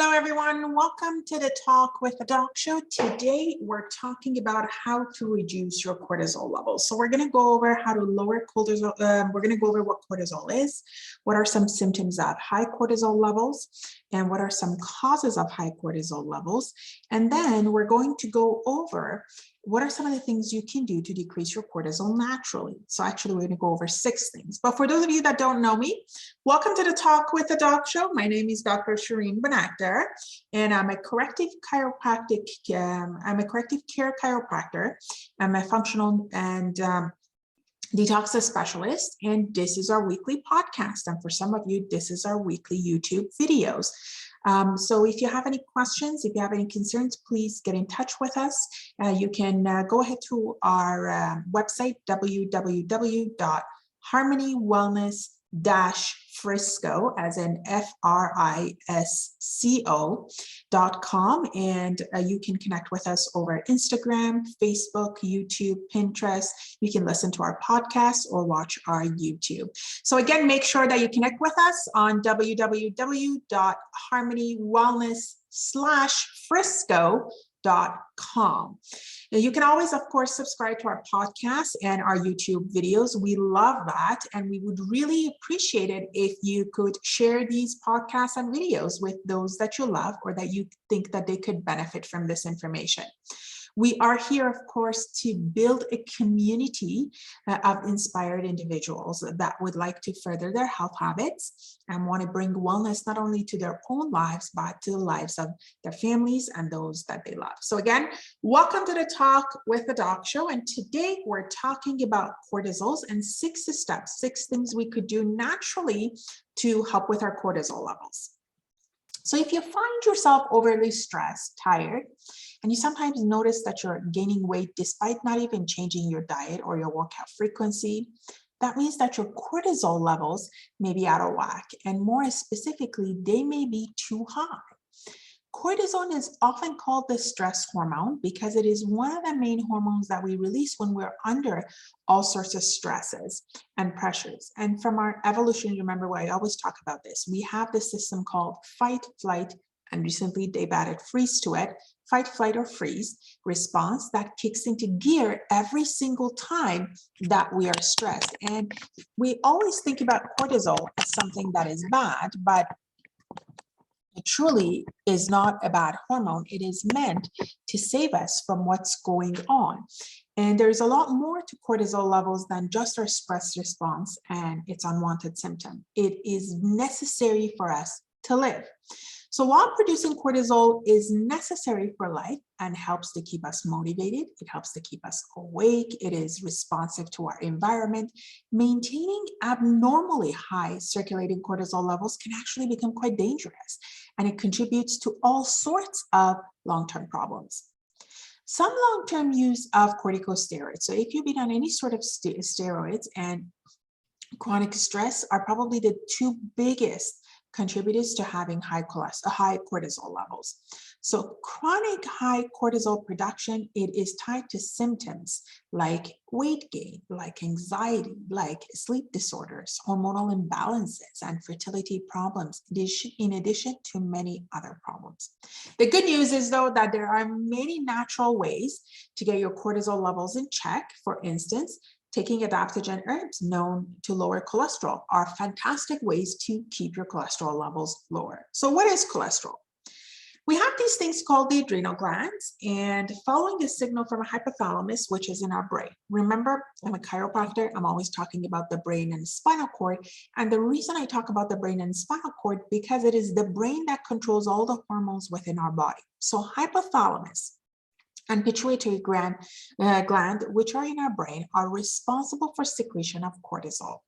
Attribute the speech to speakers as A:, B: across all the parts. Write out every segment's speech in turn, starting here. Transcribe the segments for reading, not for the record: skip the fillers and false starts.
A: Hello, everyone. Welcome to the Talk with the Doc show. Today, we're talking about how to reduce your cortisol levels. So we're going to go over how to lower cortisol. We're going to go over what cortisol is, what are some symptoms of high cortisol levels, and what are some causes of high cortisol levels. And then we're going to go over what are some of the things you can do to decrease your cortisol naturally. So actually, we're going to go over 6 things. But for those of you that don't know me, welcome to the Talk with the Doc show. My name is Dr. Shireen Banakter, and I'm a corrective care chiropractor. I'm a functional and detox specialist, and this is our weekly podcast. And for some of you, this is our weekly YouTube videos. So if you have any questions, if you have any concerns, please get in touch with us. You can go ahead to our website, www.harmonywellness-frisco, as in FRISCO.com, and you can connect with us over Instagram, Facebook, YouTube, Pinterest. You can listen to our podcast or watch our YouTube. So again, make sure that you connect with us on www.harmonywellness-frisco.com. Now, you can always, of course, subscribe to our podcast and our YouTube videos. We love that, and we would really appreciate it if you could share these podcasts and videos with those that you love or that you think that they could benefit from this information. We are here, of course, to build a community of inspired individuals that would like to further their health habits and want to bring wellness not only to their own lives, but to the lives of their families and those that they love. So again, welcome to the Talk with the Doc show. And today we're talking about cortisols and 6 steps, 6 things we could do naturally to help with our cortisol levels. So if you find yourself overly stressed, tired, and you sometimes notice that you're gaining weight despite not even changing your diet or your workout frequency, that means that your cortisol levels may be out of whack, and more specifically, they may be too high. Cortisol is often called the stress hormone because it is one of the main hormones that we release when we're under all sorts of stresses and pressures. And from our evolution, remember what I always talk about this, we have this system called fight, flight, and recently they've added freeze to it, fight, flight, or freeze response that kicks into gear every single time that we are stressed. And we always think about cortisol as something that is bad, but it truly is not a bad hormone. It is meant to save us from what's going on. And there's a lot more to cortisol levels than just our stress response and its unwanted symptom. It is necessary for us to live. So while producing cortisol is necessary for life and helps to keep us motivated, it helps to keep us awake, it is responsive to our environment, maintaining abnormally high circulating cortisol levels can actually become quite dangerous, and it contributes to all sorts of long-term problems. Some long-term use of corticosteroids, so if you've been on any sort of steroids, and chronic stress are probably the 2 biggest contributors to having high cortisol levels. So chronic high cortisol production, it is tied to symptoms like weight gain, like anxiety, like sleep disorders, hormonal imbalances, and fertility problems, in addition to many other problems. The good news is, though, that there are many natural ways to get your cortisol levels in check. For instance, taking adaptogen herbs known to lower cholesterol are fantastic ways to keep your cholesterol levels lower. So what is cholesterol? We have these things called the adrenal glands, and following a signal from a hypothalamus, which is in our brain. Remember, I'm a chiropractor. I'm always talking about the brain and the spinal cord. And the reason I talk about the brain and the spinal cord, because it is the brain that controls all the hormones within our body. So hypothalamus and pituitary gland, which are in our brain, are responsible for secretion of cortisol.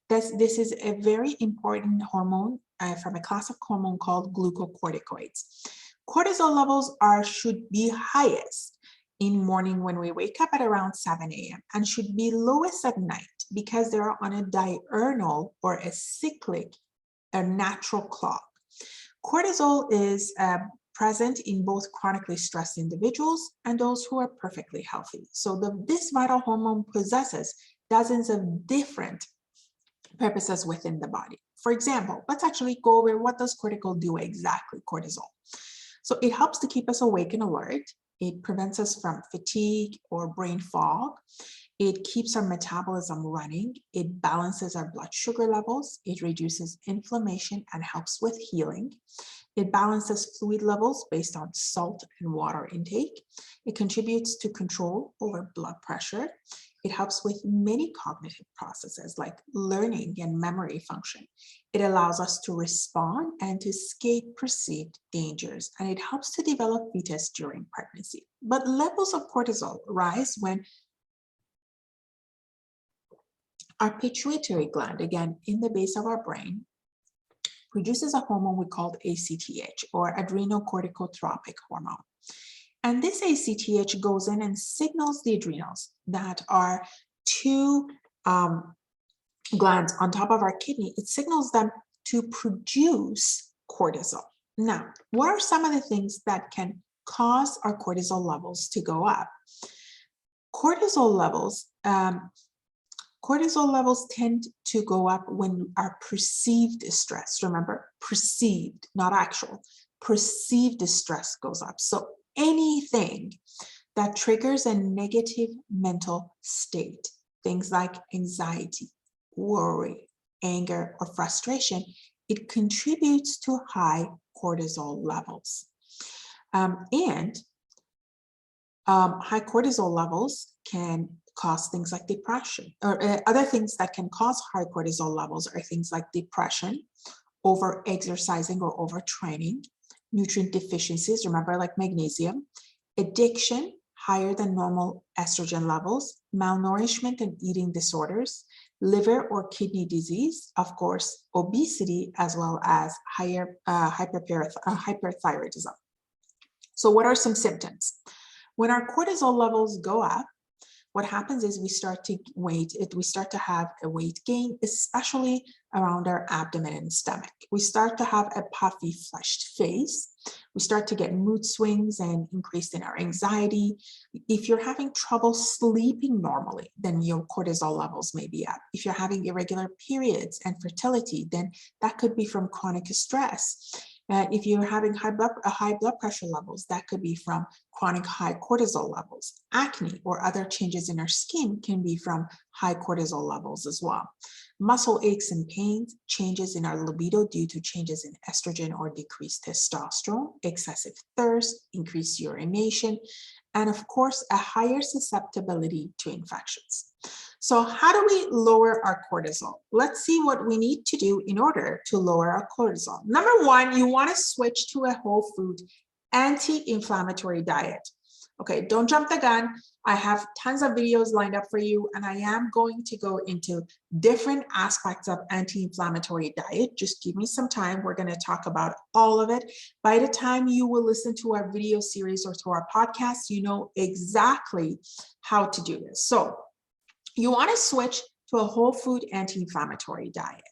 A: This is a very important hormone from a class of hormone called glucocorticoids. Cortisol levels should be highest in morning when we wake up at around 7 a.m. and should be lowest at night because they are on a diurnal or a cyclic, a natural clock. Cortisol is present in both chronically stressed individuals and those who are perfectly healthy. So this vital hormone possesses dozens of different purposes within the body. For example, let's actually go over what does cortisol do exactly, cortisol. So it helps to keep us awake and alert. It prevents us from fatigue or brain fog. It keeps our metabolism running. It balances our blood sugar levels. It reduces inflammation and helps with healing. It balances fluid levels based on salt and water intake. It contributes to control over blood pressure. It helps with many cognitive processes like learning and memory function. It allows us to respond and to escape perceived dangers, and it helps to develop fetus during pregnancy. But levels of cortisol rise when our pituitary gland, again, in the base of our brain, produces a hormone we call ACTH, or adrenocorticotropic hormone. And this ACTH goes in and signals the adrenals, that are two glands on top of our kidney. It signals them to produce cortisol. Now, what are some of the things that can cause our cortisol levels to go up? Cortisol levels tend to go up when our perceived stress, remember, perceived, not actual, perceived stress goes up. So anything that triggers a negative mental state, things like anxiety, worry, anger, or frustration, it contributes to high cortisol levels. High cortisol levels can cause things like depression, or other things that can cause high cortisol levels are things like depression, over-exercising or overtraining, nutrient deficiencies, remember, like magnesium, addiction, higher than normal estrogen levels, malnourishment and eating disorders, liver or kidney disease, of course, obesity, as well as higher hyperthyroidism. So what are some symptoms? When our cortisol levels go up, what happens is we start to have a weight gain, especially around our abdomen and stomach. We start to have a puffy, flushed face. We start to get mood swings and increase in our anxiety. If you're having trouble sleeping normally, then your cortisol levels may be up. If you're having irregular periods and fertility, then that could be from chronic stress. If you're having high blood pressure levels, that could be from chronic high cortisol levels. Acne or other changes in our skin can be from high cortisol levels as well. Muscle aches and pains, changes in our libido due to changes in estrogen or decreased testosterone, excessive thirst, increased urination, and of course, a higher susceptibility to infections. So how do we lower our cortisol? Let's see what we need to do in order to lower our cortisol. Number one, you want to switch to a whole food anti-inflammatory diet. Okay, don't jump the gun. I have tons of videos lined up for you, and I am going to go into different aspects of anti-inflammatory diet. Just give me some time. We're going to talk about all of it. By the time you will listen to our video series or to our podcast, you know exactly how to do this. So you want to switch to a whole food anti-inflammatory diet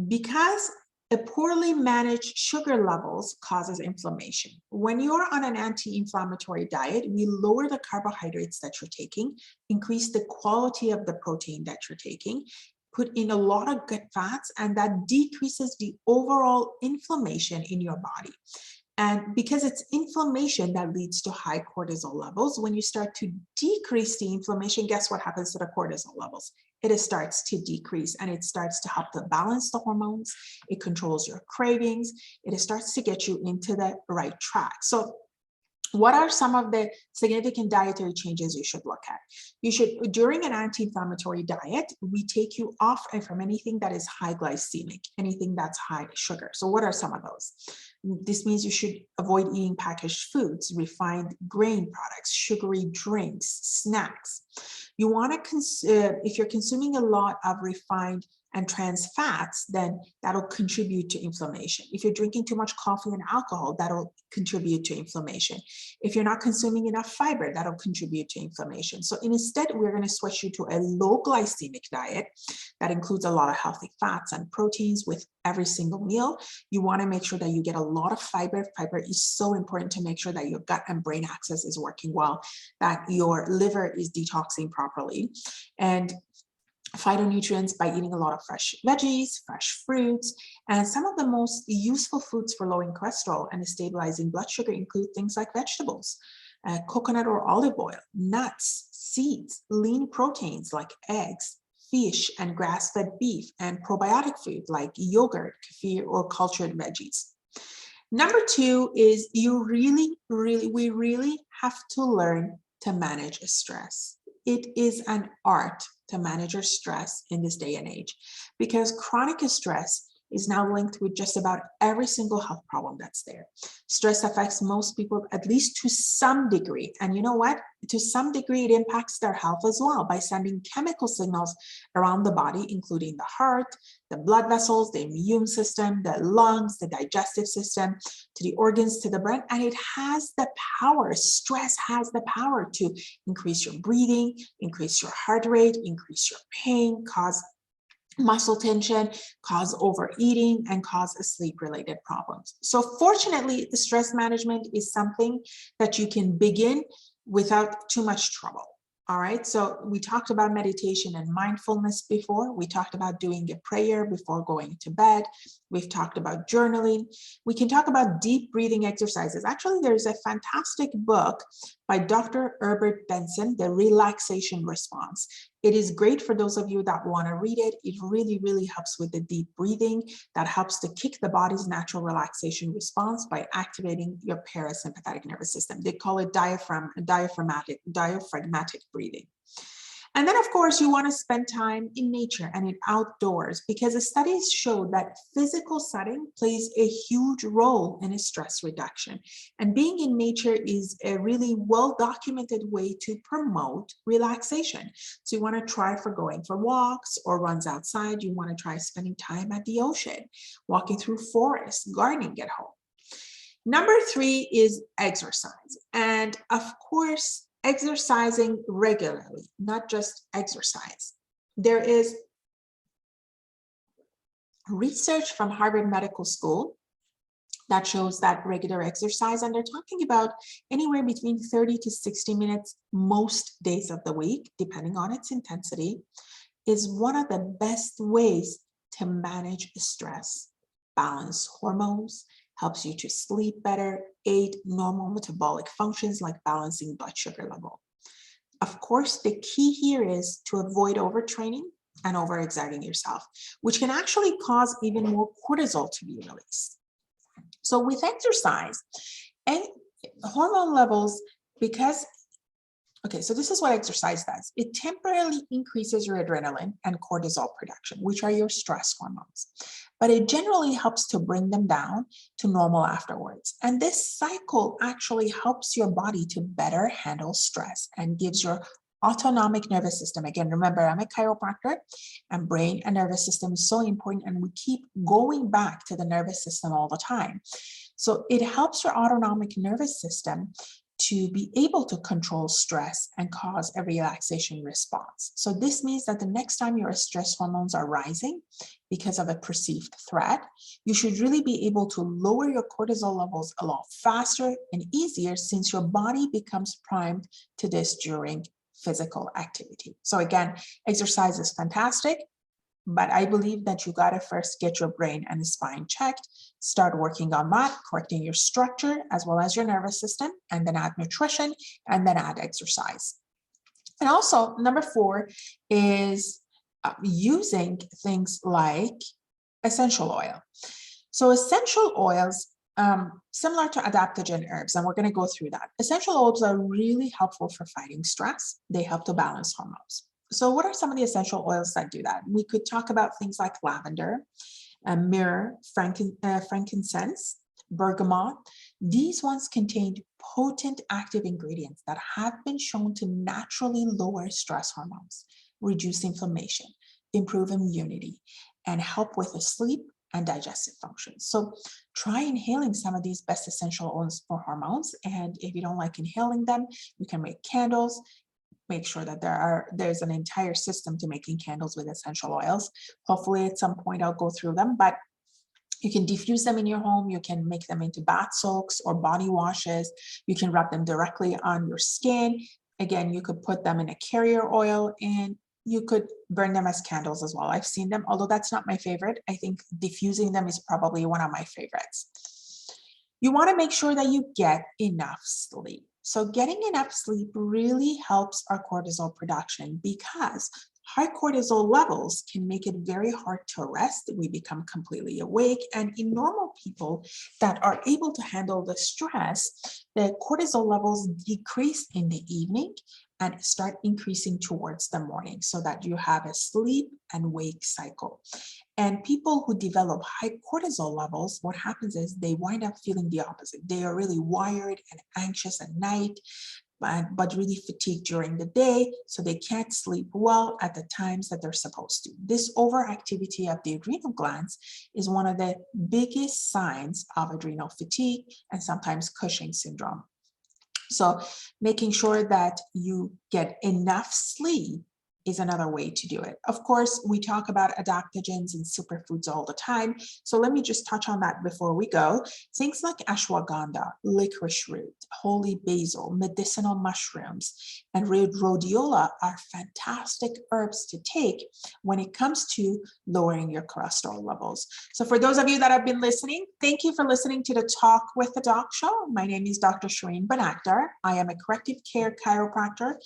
A: because a poorly managed sugar levels causes inflammation. When you're on an anti-inflammatory diet, we lower the carbohydrates that you're taking, increase the quality of the protein that you're taking, put in a lot of good fats, and that decreases the overall inflammation in your body. And because it's inflammation that leads to high cortisol levels, when you start to decrease the inflammation, guess what happens to the cortisol levels? It starts to decrease, and it starts to help to balance the hormones. It controls your cravings. It starts to get you into the right track. So what are some of the significant dietary changes you should look at? You should, during an anti-inflammatory diet, we take you off from anything that is high glycemic, anything that's high sugar. So what are some of those? This means you should avoid eating packaged foods, refined grain products, sugary drinks, snacks. You want to, if you're consuming a lot of refined and trans fats, then that'll contribute to inflammation. If you're drinking too much coffee and alcohol, that'll contribute to inflammation. If you're not consuming enough fiber, that'll contribute to inflammation. So instead, we're going to switch you to a low glycemic diet that includes a lot of healthy fats and proteins with every single meal. You want to make sure that you get a lot of fiber. Fiber is so important to make sure that your gut and brain axis is working well, that your liver is detoxing properly. And phytonutrients by eating a lot of fresh veggies, fresh fruits, and some of the most useful foods for lowering cholesterol and stabilizing blood sugar include things like vegetables, coconut or olive oil, nuts, seeds, lean proteins like eggs, fish, and grass-fed beef, and probiotic food like yogurt, kefir, or cultured veggies. Number two is we really have to learn to manage stress. It is an art to manage your stress in this day and age, because chronic stress is now linked with just about every single health problem that's there. Stress affects most people at least to some degree. And you know what? To some degree, it impacts their health as well by sending chemical signals around the body, including the heart, the blood vessels, the immune system, the lungs, the digestive system, to the organs, to the brain. And it has the power, stress has the power to increase your breathing, increase your heart rate, increase your pain, cause muscle tension, cause overeating, and cause sleep-related problems. So fortunately, the stress management is something that you can begin without too much trouble. All right, so we talked about meditation and mindfulness before. We talked about doing a prayer before going to bed. We've talked about journaling. We can talk about deep breathing exercises. Actually, there's a fantastic book by Dr. Herbert Benson, The Relaxation Response. It is great for those of you that want to read it. It really helps with the deep breathing that helps to kick the body's natural relaxation response by activating your parasympathetic nervous system. They call it diaphragmatic breathing. And then, of course, you want to spend time in nature and in outdoors, because the studies show that physical setting plays a huge role in stress reduction. And being in nature is a really well-documented way to promote relaxation. So you want to try for going for walks or runs outside. You want to try spending time at the ocean, walking through forests, gardening at home. Number three is exercise. And of course, exercising regularly, not just exercise. There is research from Harvard Medical School that shows that regular exercise, and they're talking about anywhere between 30 to 60 minutes most days of the week, depending on its intensity, is one of the best ways to manage stress, balance hormones, helps you to sleep better, aid normal metabolic functions like balancing blood sugar level. Of course, the key here is to avoid overtraining and overexerting yourself, which can actually cause even more cortisol to be released. So with exercise and hormone levels, so this is what exercise does. It temporarily increases your adrenaline and cortisol production, which are your stress hormones, but it generally helps to bring them down to normal afterwards. And this cycle actually helps your body to better handle stress and gives your autonomic nervous system. Again, remember, I'm a chiropractor, and brain and nervous system is so important, and we keep going back to the nervous system all the time. So it helps your autonomic nervous system to be able to control stress and cause a relaxation response. So this means that the next time your stress hormones are rising because of a perceived threat, you should really be able to lower your cortisol levels a lot faster and easier, since your body becomes primed to this during physical activity. So again, exercise is fantastic, but I believe that you gotta first get your brain and the spine checked, start working on that, correcting your structure as well as your nervous system, and then add nutrition, and then add exercise. And also, number four is using things like essential oil. So essential oils, similar to adaptogen herbs, and we're going to go through that. Essential oils are really helpful for fighting stress. They help to balance hormones. So what are some of the essential oils that do that? We could talk about things like lavender, myrrh, frankincense, bergamot. These ones contain potent active ingredients that have been shown to naturally lower stress hormones, reduce inflammation, improve immunity, and help with the sleep and digestive functions. So try inhaling some of these best essential oils for hormones. And if you don't like inhaling them, you can make candles. Make sure that there's an entire system to making candles with essential oils. Hopefully at some point I'll go through them, but you can diffuse them in your home. You can make them into bath soaks or body washes. You can rub them directly on your skin. Again, you could put them in a carrier oil, and you could burn them as candles as well. I've seen them, although that's not my favorite. I think diffusing them is probably one of my favorites. You want to make sure that you get enough sleep. So getting enough sleep really helps our cortisol production, because high cortisol levels can make it very hard to rest. We become completely awake. And in normal people that are able to handle the stress, the cortisol levels decrease in the evening and start increasing towards the morning, so that you have a sleep and wake cycle. And people who develop high cortisol levels, what happens is they wind up feeling the opposite. They are really wired and anxious at night, but really fatigued during the day, so they can't sleep well at the times that they're supposed to. This overactivity of the adrenal glands is one of the biggest signs of adrenal fatigue and sometimes Cushing syndrome. So making sure that you get enough sleep is another way to do it. Of course, we talk about adaptogens and superfoods all the time. So let me just touch on that before we go. Things like ashwagandha, licorice root, holy basil, medicinal mushrooms, and rhodiola are fantastic herbs to take when it comes to lowering your cholesterol levels. So for those of you that have been listening, thank you for listening to the Talk with the Doc show. My name is Dr. Shireen Banakdar. I am a corrective care chiropractor,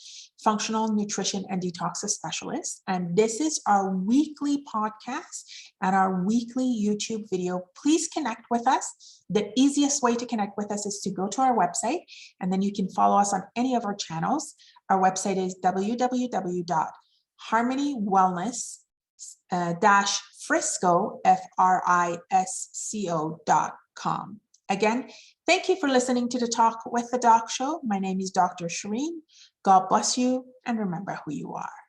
A: functional nutrition and detox specialist, and this is our weekly podcast and our weekly YouTube video. Please connect with us. The easiest way to connect with us is to go to our website, and then you can follow us on any of our channels. Our website is www.harmonywellness-frisco.com. Again, thank you for listening to the Talk with the Doc show. My name is Dr. Shireen. God bless you, and remember who you are.